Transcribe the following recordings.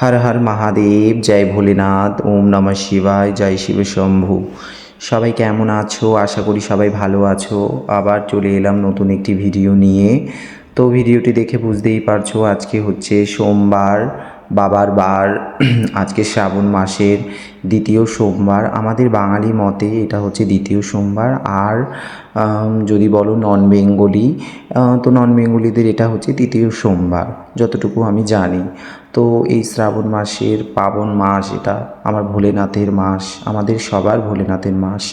হর হর মহাদেব, জয় ভোলেনাথ, ওম নমঃ শিবায়, জয় শিব শম্ভু। সবাই কেমন আছো? আশা করি সবাই ভালো আছো। আবার চলে এলাম নতুন একটি ভিডিও নিয়ে। তো ভিডিওটি দেখে বুঝতেই পারছো আজকে হচ্ছে সোমবার, বাবার বার। আজকে শ্রাবণ মাসের দ্বিতীয় সোমবার। আমাদের বাঙালি মতে এটা হচ্ছে দ্বিতীয় সোমবার। আর যদি বলো নন বেঙ্গলি, তো নন বেঙ্গলিদের এটা হচ্ছে তৃতীয় সোমবার, যতটুকু আমি জানি। তো এই শ্রাবণ মাসের পাবন মাস, এটা আমার ভোলেনাথের মাস, আমাদের সবার ভোলেনাথের মাস।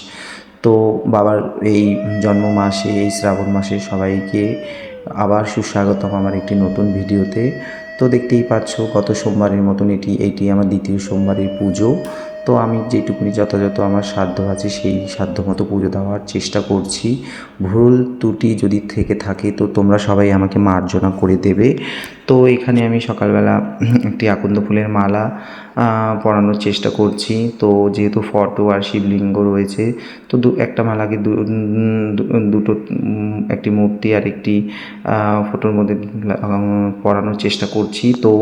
তো বাবার এই জন্ম মাসে, এই শ্রাবণ মাসে সবাইকে আবার সুস্বাগতম আমার একটি নতুন ভিডিওতে। তো দেখতেই পাচ্ছ গত সোমবারের মতন এইটি আমার দ্বিতীয় সোমবারের পুজো। তো আমি যেটুকুনি যথাযথ আমার সাধ্য আছে সেই সাধ্য মতো পুজো দেওয়ার চেষ্টা করছি। ভুল ত্রুটি যদি থেকে থাকে তো তোমরা সবাই আমাকে মার্জনা করে দেবে। তো এখানে আমি সকালবেলা একটি আকন্দ ফুলের মালা পরানোর চেষ্টা করছি। তো যেহেতু ফটো আর শিবলিঙ্গ রয়েছে, তো একটা মালাকে দুটো, একটি মূর্তি আর একটি ফটোর মধ্যে পরানোর চেষ্টা করছি। তো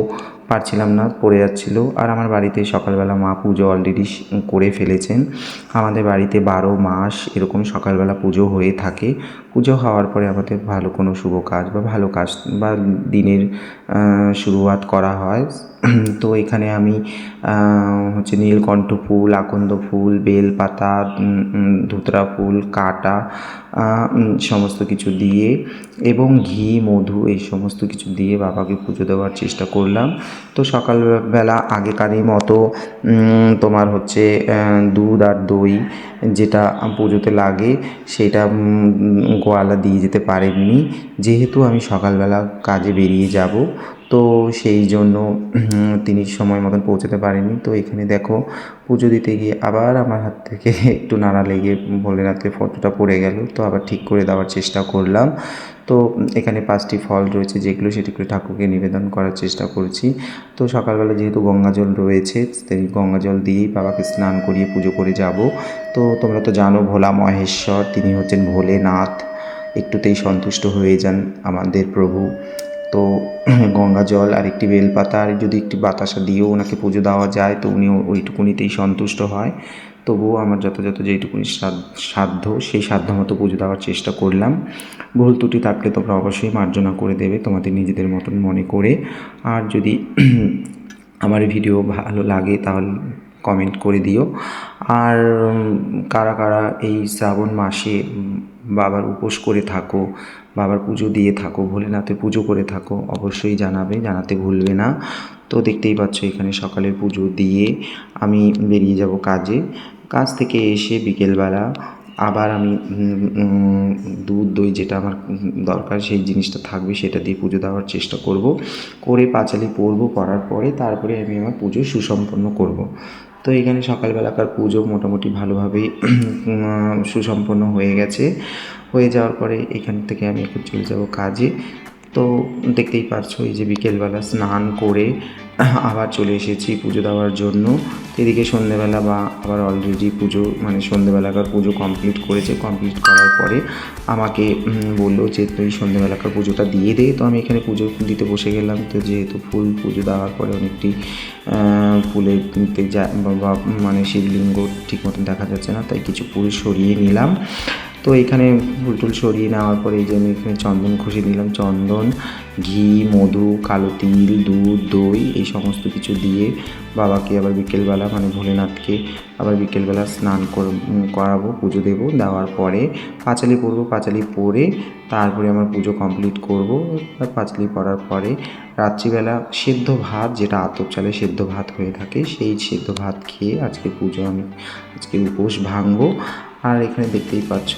পারছিলাম না, পড়ে যাচ্ছিল। আর আমার বাড়িতে সকালবেলা মা পুজো অলরেডি করে ফেলেছেন। আমাদের বাড়িতে 12 মাস এরকম সকালবেলা পুজো হয়ে থাকে। পুজো হওয়ার পরে আমাদের ভালো কোনো শুভ কাজ বা ভালো কাজ বা দিনের শুরুয়াত করা হয়। তো এখানে আমি হচ্ছে নীলকণ্ঠ ফুল, আকন্দ ফুল, বেলপাতা, ধুতরা ফুল, কাটা, সমস্ত কিছু দিয়ে এবং ঘি, মধু এই সমস্ত কিছু দিয়ে বাবাকে পুজো দেওয়ার চেষ্টা করলাম। তো সকালবেলা আগেকারই মতো তোমার হচ্ছে দুধ আর দই যেটা পুজোতে লাগে সেটা গোয়ালা দিয়ে যেতে পারেননি, যেহেতু আমি সকালবেলা কাজে বেরিয়ে যাব। তো সেই জন্য তিনি সময় মতন পৌঁছাতে পারেননি। তো এখানে দেখো পুজো দিতে গিয়ে আবার আমার হাত থেকে একটু নাড়া লেগে ভোলেনাথের ফটোটা পড়ে গেল। তো আবার ঠিক করে দেওয়ার চেষ্টা করলাম। তো এখানে 5টি ফল রয়েছে যেগুলো সেটিগুলো ঠাকুরকে নিবেদন করার চেষ্টা করছি। তো সকালবেলা যেহেতু গঙ্গা জল রয়েছে, তাই গঙ্গা জল দিয়েই বাবাকে স্নান করিয়ে পুজো করে যাব। তো তোমরা তো জানো ভোলা মহেশ্বর, তিনি হচ্ছেন ভোলেনাথ। একটুতেই সন্তুষ্ট হয়ে যান আমাদের প্রভু। তো গঙ্গা জল আর একটি বেলপাতা আর যদি একটি বাতাসা দিয়েও ওনাকে পুজো দেওয়া যায় তো উনি ওইটুকুনিতেই সন্তুষ্ট হয়। তবুও আমার যথাযথ যেইটুকুনি সাধ্য সেই সাধ্য মতো পুজো দেওয়ার চেষ্টা করলাম। ভুল ত্রুটি থাকলে তোমরা অবশ্যই মার্জনা করে দেবে তোমাদের নিজেদের মতন মনে করে। আর যদি আমার ভিডিও ভালো লাগে তাহলে কমেন্ট করে দিও। আর কারা কারা এই শ্রাবণ মাসে বাবার উপোস করে থাকো, বাবার পুজো দিয়ে থাকো, ভোলেনাথের পুজো করে থাকো, অবশ্যই জানাবে, জানাতে ভুলবে না। তো দেখতেই পাচ্ছ এখানে সকালের পুজো দিয়ে আমি বেরিয়ে যাব কাজে। কাজ থেকে এসে বিকেলবেলা আবার আমি দুধ দই যেটা আমার দরকার সেই জিনিসটা থাকবে সেটা দিয়ে পুজো দেওয়ার চেষ্টা করব। করে পাঁচালি পরবো, পরার পরে তারপরে আমি আমার পুজো সুসম্পন্ন করব। তো এখানে সকালবেলাকার পুজো মোটামুটি ভালোভাবেই সুসম্পন্ন হয়ে গেছে। হয়ে যাওয়ার পরে এখান থেকে আমি এখন চলে যাব কাজে। তো দেখতেই পারছো এই যে বিকেলবেলা স্নান করে আবার চলে এসেছি পুজো দেওয়ার জন্য। এদিকে সন্ধেবেলা বা আবার অলরেডি পুজো মানে সন্ধেবেলাকার পুজো কমপ্লিট করেছে। কমপ্লিট করার পরে আমাকে বললো যে তুই সন্ধেবেলাকার পুজোটা দিয়ে দে। তো আমি এখানে পুজো দিতে বসে গেলাম। তো যেহেতু ফুল পুজো দেওয়ার পরে অনেকটি ফুলের বা মানে শিবলিঙ্গ ঠিক মতন দেখা যাচ্ছে না, তাই কিছু ফুল সরিয়ে নিলাম। তো এখানে ফুল টুল সরিয়ে নেওয়ার পরে এই যে আমি এখানে চন্দন ঘষে দিলাম। চন্দন, ঘি, মধু, কালো তিল, দুধ, দই এই সমস্ত কিছু দিয়ে বাবাকে আবার বিকেলবেলা মানে ভোলেনাথকে আবার বিকেলবেলা স্নান করাবো, পুজো দেবো। দেওয়ার পরে পাঁচালি পরবো। পাঁচালি পরে তারপরে আমার পুজো কমপ্লিট করবো। পাঁচালি পরার পরে রাত্রিবেলা সেদ্ধ ভাত, যেটা আতপ চালে সেদ্ধ ভাত হয়ে থাকে, সেই সেদ্ধ ভাত খেয়ে আজকে পুজো আমি আজকে উপোস ভাঙবো। আর এখানে দেখতেই পাচ্ছ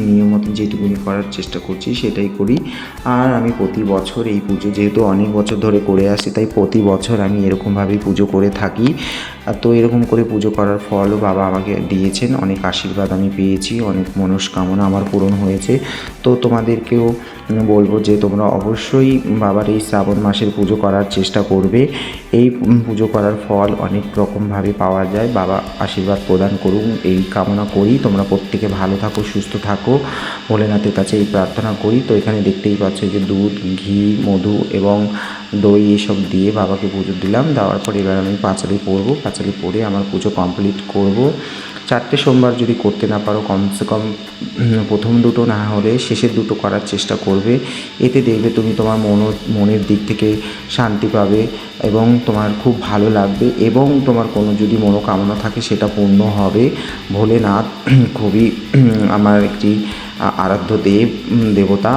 নিয়ম মতো যেটুকুনি করার চেষ্টা করছি সেটাই করি। আর আমি প্রতি বছর এই পুজো যেহেতু অনেক বছর ধরে করে আসছি, তাই প্রতি বছর আমি এরকমভাবেই পুজো করে থাকি। তো এরকম করে পুজো করার ফলও বাবা আমাকে দিয়েছেন, অনেক আশীর্বাদ আমি পেয়েছি, অনেক মনস্কামনা আমার পূরণ হয়েছে। তো তোমাদেরকেও বলবো যে তোমরা অবশ্যই বাবার এই শ্রাবণ মাসের পুজো করার চেষ্টা করবে। এই পুজো করার ফল অনেক রকমভাবে পাওয়া যায়। বাবা আশীর্বাদ প্রদান করুন এই কামনা করি। তোমরা প্রত্যেকে ভালো থাকো, সুস্থ থাকো, ভোলেনাথের কাছে এই প্রার্থনা করি। তো এখানে দেখতেই পাচ্ছ যে দুধ, ঘি, মধু এবং দই এসব দিয়ে বাবাকে পুজো দিলাম। দেওয়ার পর এবার আমি পাঁচালি পরবো। পাঁচালি পরে আমার পুজো কমপ্লিট করব। 4টে সোমবার যদি করতে না পারো, কমসে কম প্রথম দুটো না হলে শেষের দুটো করার চেষ্টা করবে। এতে দেখবে তুমি তোমার মনের দিক থেকে শান্তি পাবে এবং তোমার খুব ভালো লাগবে এবং তোমার কোনো যদি মনোকামনা থাকে সেটা পূর্ণ হবে। ভোলেনাথ খুবই আমার একটি আরাধ্য দেবতা,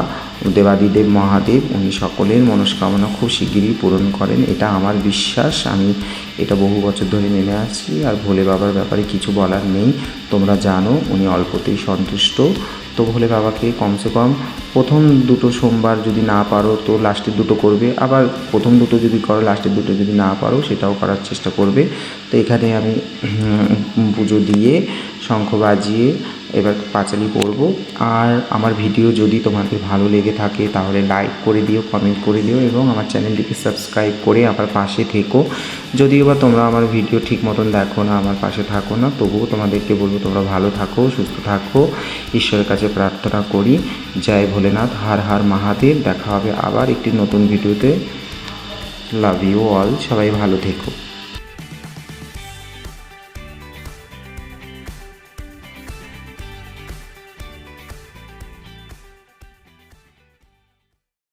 দেবাদিদেব মহাদেব। উনি সকলের মনস্কামনা খুব শিগগিরই পূরণ করেন, এটা আমার বিশ্বাস। আমি এটা বহু বছর ধরে মেনে আসছি। আর ভোলে বাবার ব্যাপারে কিছু বলার নেই, তোমরা জানো উনি অল্পতেই সন্তুষ্ট। তো ভোলে বাবাকে কমসে কম প্রথম দুটো সোমবার যদি না পারো তো লাস্টের দুটো করবে, আবার প্রথম দুটো যদি করো লাস্টের দুটো যদি না পারো সেটাও করার চেষ্টা করবে। তো এখানে আমি পুজো দিয়ে শঙ্খ বাজিয়ে এবার পাঁচালি পরবো। আর আমার ভিডিও যদি তোমাদের ভালো লেগে থাকে তাহলে লাইক করে দিও, কমেন্ট করে দিও এবং আমার চ্যানেলটিকে সাবস্ক্রাইব করে আমার পাশে থেকো। যদিও বা তোমরা আমার ভিডিও ঠিক মতন দেখো না, আমার পাশে থাকো না, তবুও তোমাদেরকে বলবো তোমরা ভালো থাকো, সুস্থ থাকো, ঈশ্বরের কাছে প্রার্থনা করি। জয় ভোলেনাথ, হর হর মহাদেব। দেখা হবে আবার একটি নতুন ভিডিওতে। লাভ ইউ অল, সবাই ভালো থেকো।